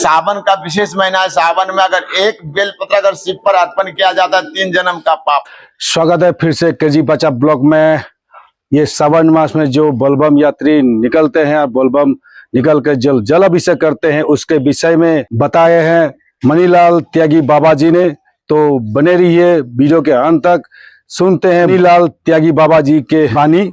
सावन का विशेष महीना है। सावन में अगर एक बेलपत्र अगर शिव पर अर्पण किया जाता है 3 जन्म का पाप। स्वागत है फिर से केजी बचा ब्लॉग में। ये सावन मास में जो बोलबम यात्री निकलते हैं और बोलबम निकल कर जल अभिषेक करते हैं, उसके विषय में बताए हैं मनीलाल त्यागी बाबा जी ने। तो बने रहिए वीडियो के अंत तक, सुनते हैं मनीलाल त्यागी बाबा जी के वाणी।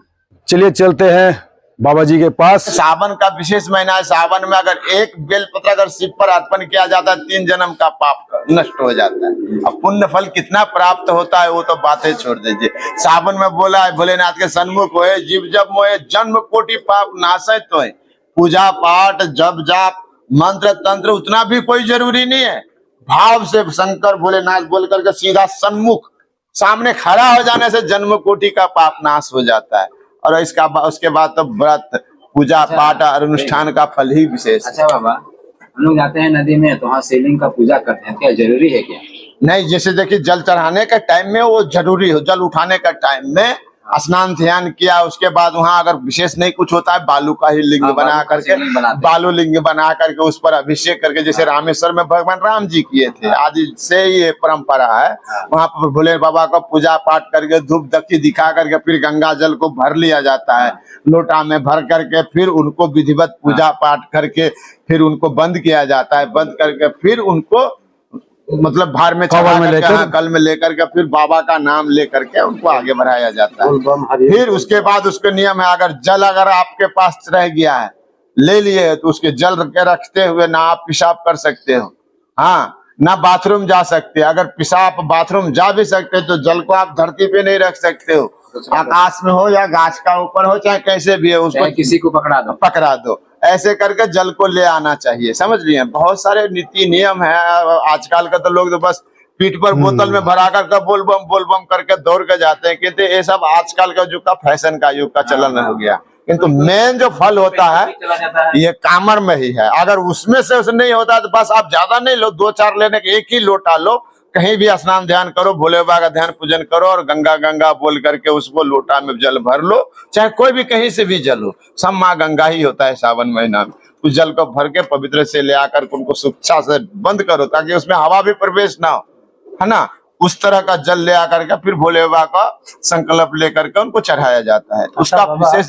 चलिए चलते हैं बाबा जी के पास। सावन का विशेष महीना है। सावन में अगर एक बेलपत्र अगर शिव पर अर्पण किया जाता है 3 जन्म का पाप नष्ट हो जाता है। अब पुण्य फल कितना प्राप्त होता है वो तो बातें छोड़ दीजिए। सावन में बोला है भोलेनाथ के सन्मुख होए जीव जब मोए जन्म कोटि पाप नाशे तो है। पूजा पाठ जप जाप मंत्र तंत्र उतना भी कोई जरूरी नहीं है। भाव से शंकर भोलेनाथ बोल करके सीधा सन्मुख सामने खड़ा हो जाने से जन्म कोटि का पाप नाश हो जाता है। और उसके बाद तो व्रत पूजा पाठ और अनुष्ठान का फल ही विशेष। अच्छा बाबा, हम लोग जाते हैं नदी में तो वहाँ शिवलिंग का पूजा करते हैं, क्या जरूरी है क्या? नहीं, जैसे देखिए जल चढ़ाने के टाइम में वो जरूरी हो। जल उठाने का टाइम में स्नान ध्यान किया, उसके बाद वहाँ अगर विशेष नहीं कुछ होता है बालू का ही लिंग बना करके बालू लिंग बना करके उस पर अभिषेक करके, जैसे रामेश्वर में भगवान राम जी किए थे, आदि से ये परंपरा है। वहाँ पर भोले बाबा का पूजा पाठ करके धूप दक्की दिखा करके फिर गंगा जल को भर लिया जाता है लोटा में भर करके, फिर उनको विधिवत पूजा पाठ करके फिर उनको बंद किया जाता है। बंद करके फिर उनको मतलब भार में कल में लेकर के फिर बाबा का नाम लेकर के उनको आगे बढ़ाया जाता है। फिर उसके बाद उसके नियम है, अगर जल अगर आपके पास रह गया है ले लिए तो उसके जल के रखते हुए ना आप पेशाब कर सकते हो, हाँ ना बाथरूम जा सकते। अगर पेशाब बाथरूम जा भी सकते तो जल को आप धरती पे नहीं रख सकते हो, आकाश में हो या गाछ का ऊपर हो, चाहे कैसे भी हो, उसको किसी को पकड़ा दो। ऐसे करके जल को ले आना चाहिए, समझ लिए। बहुत सारे नीति नियम है। आजकल का तो लोग तो बस पीठ पर बोतल में भरा कर बोलबम करके दौड़ के जाते हैं, कहते ये सब आजकल का युग का फैशन का युग का चलन हो गया। किंतु मेन जो फल होता है ये कामर में ही है। अगर उसमें से नहीं होता तो बस आप ज्यादा नहीं लो, 2-4 लेने के, एक ही लोटा लो, कहीं भी स्नान ध्यान करो, भोले बाबा का ध्यान पूजन करो और गंगा गंगा बोल करके उसको लोटा में जल भर लो, चाहे कोई भी कहीं से भी जल हो, सब माँ गंगा ही होता है। सावन महीना में उस जल को भर के पवित्र से ले आकर उनको सुरक्षा से बंद करो ताकि उसमें हवा भी प्रवेश ना हो, है ना। उस तरह का जल ले आकर के फिर भोले बाबा का संकल्प लेकर के उनको चढ़ाया जाता है। तो उसका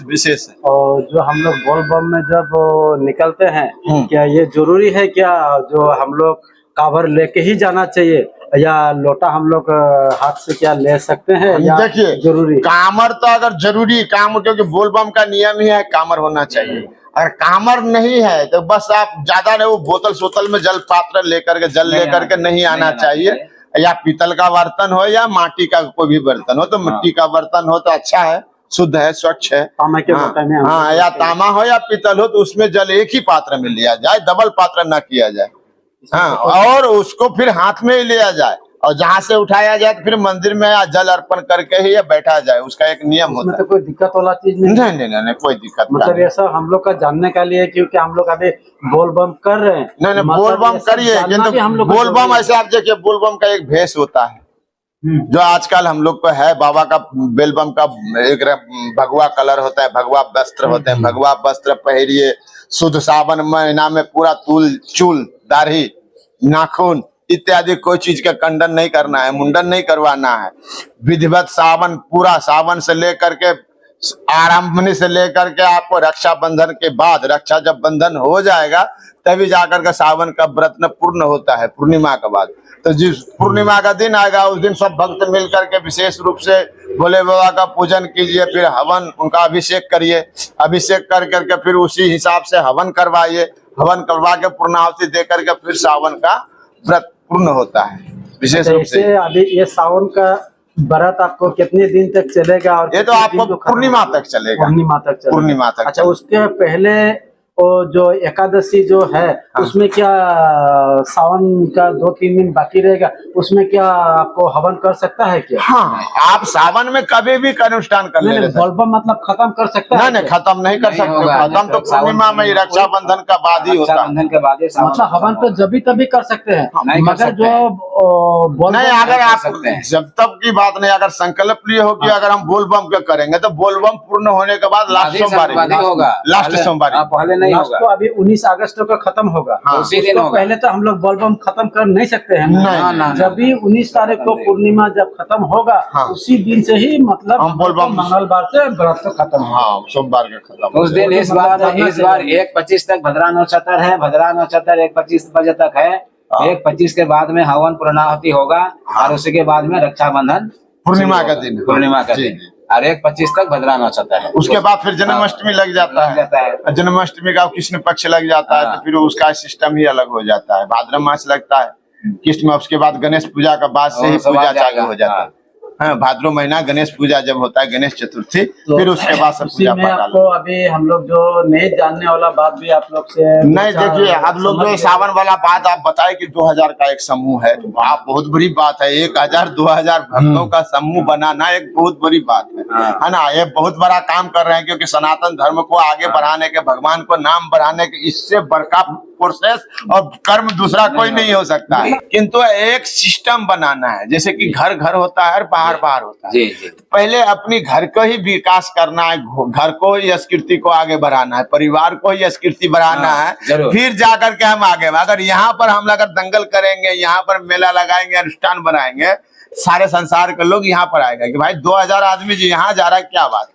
विशेष है। और जो हम लोग बोलबम में जब निकलते हैं, क्या ये जरूरी है क्या जो हम लोग कावर लेके ही जाना चाहिए या लोटा हम लोग हाथ से क्या ले सकते हैं? देखिए जरूरी कामर तो अगर जरूरी काम, क्योंकि बोलबम का नियम ही है कामर होना चाहिए। अगर कामर नहीं है तो बस आप ज्यादा नहीं, वो बोतल सोतल में जल पात्र लेकर के जल लेकर के नहीं आना चाहिए। या पीतल का बर्तन हो या माटी का कोई भी बर्तन हो, तो मिट्टी का बर्तन हो तो अच्छा है, शुद्ध है, स्वच्छ है। हाँ, या तांबा हो या पीतल हो तो उसमें जल एक ही पात्र में लिया जाए, डबल पात्र न किया जाए। हाँ, और उसको फिर हाथ में ही लिया जाए और जहाँ से उठाया जाए तो फिर मंदिर में जल अर्पण करके ही बैठा जाए। उसका एक नियम होता है। तो कोई दिक्कत वाला चीज नहीं, कोई दिक्कत मतलब ये सब हम लोग का जानने का लिए, क्योंकि हम लोग अभी बोलबम कर रहे हैं। नहीं, बोलबम करिए, किंतु बोलबम ऐसे आप देखिए, बोलबम का एक भेष होता है जो आजकल हम लोग को है। बाबा का बेलबम का एक भगवा कलर होता है, भगवा वस्त्र होते हैं। भगवा वस्त्र पहनिए, शुद्ध सावन महीना में पूरा चूल दाढ़ी नाखून इत्यादि कोई चीज का खंडन नहीं करना है, मुंडन नहीं करवाना है। विधिवत सावन पूरा सावन से लेकर के आरंभनी से लेकर के आपको रक्षाबंधन के बाद, रक्षा जब बंधन हो जाएगा तभी जाकर के सावन का व्रत न पूर्ण होता है, पूर्णिमा के बाद। तो जिस पूर्णिमा का दिन आएगा उस दिन सब भक्त मिल करके विशेष रूप से भोले बाबा का पूजन कीजिए, फिर हवन उनका अभिषेक करिए। अभिषेक कर करके फिर उसी हिसाब से हवन करवाइए। हवन करवा के पूर्णाहुति दे करके फिर सावन का व्रत पूर्ण होता है विशेष रूप से। अभी ये सावन का व्रत आपको कितने दिन तक चलेगा? और ये तो आपको पूर्णिमा तक चलेगा। पूर्णिमा तक। अच्छा, उसके पहले और जो एकादशी जो है उसमें क्या सावन का 2-3 दिन बाकी रहेगा, उसमें क्या आपको हवन कर सकता है क्या? हाँ, आप सावन में कभी भी अनुष्ठान कर ले। बोलबम मतलब खत्म कर सकता है? नहीं, खत्म नहीं कर सकते। खत्म तो पूर्णिमा में, रक्षाबंधन का बाद ही होता है। मतलब हवन तो जब तभी कर सकते हैं, मगर जो नहीं, अगर आप जब तक की बात नहीं, अगर संकल्प लिए हो कि अगर हम बोलबम के करेंगे तो बोलबम पूर्ण होने के बाद लास्ट सोमवार होगा। लास्ट सोमवार नहीं लास्ट होगा। तो अभी 19 अगस्त को खत्म होगा। हाँ, उसी दिन उसको होगा। पहले तो हम लोग बोलबम खत्म कर नहीं सकते हैं। नहीं, ना, जब भी 19 तारीख को पूर्णिमा जब खत्म होगा, हाँ। उसी दिन से ही मतलब हम बोलबम मंगलवार से व्रत तो खत्म होगा। हाँ सोमवार का खत्म। उस दिन इस बार 1/25 तक भद्रा नक्षत्र है, भद्रा नक्षत्र 1/25 बजे तक है। 1/25 के बाद में हवन पूर्णाहुति होगा और उसी के बाद में रक्षाबंधन पूर्णिमा का दिन। पूर्णिमा का जी, दिन जी। और 1/25 तक भद्रा नक्षत्र है। उसके बाद फिर जन्माष्टमी लग जाता लग जाता है। है। जन्माष्टमी का कृष्ण पक्ष लग जाता है, हाँ। तो फिर उसका सिस्टम ही अलग हो जाता है। भाद्रव मास लगता है कृष्ण, उसके बाद गणेश पूजा का बाद से ही वो सब पूजा आ जाएगा। चालू हो जाता है। हाँ, भाद्रव महीना गणेश पूजा जब होता है, गणेश चतुर्थी, फिर उसके बाद सब उसी पूजा में पाठ आपको अभी हम लोग जो नहीं जानने वाला बात भी आप लोग से नहीं। देखिए आप लोग जो सावन वाला बात आप बताए कि 2000 का एक समूह है, तो आप बहुत बड़ी बात है। 1000 2000 भक्तों का समूह बनाना एक बहुत बड़ी बात है ना। ये बहुत बड़ा काम कर रहे हैं, क्योंकि सनातन धर्म को आगे बढ़ाने के, भगवान को नाम बढ़ाने के, इससे बड़का प्रोसेस और कर्म दूसरा कोई नहीं हो सकता है। किंतु एक सिस्टम बनाना है, जैसे कि घर घर होता है और बाहर बाहर होता है। जी जी। पहले अपनी घर को ही विकास करना है, घर को ही संस्कृति को आगे बढ़ाना है, परिवार को ही संस्कृति बढ़ाना हाँ, है, जरूर। फिर जाकर के हम आगे। अगर यहाँ पर हम अगर दंगल करेंगे, यहाँ पर मेला लगाएंगे, अनुष्ठान बनाएंगे, सारे संसार के लोग यहाँ पर आएगा कि भाई 2000 आदमी जो यहाँ जा रहा है, क्या बात,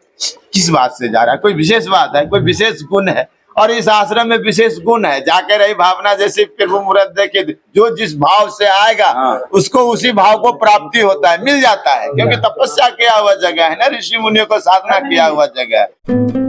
किस बात से जा रहा है, कोई विशेष बात है, कोई विशेष गुण है। और इस आश्रम में विशेष गुण है, जाके रही भावना जैसे प्रभु मुहूर्त देखे, जो जिस भाव से आएगा उसको उसी भाव को प्राप्ति होता है, मिल जाता है, क्योंकि तपस्या किया हुआ जगह है ना, ऋषि मुनियों को साधना किया हुआ जगह है।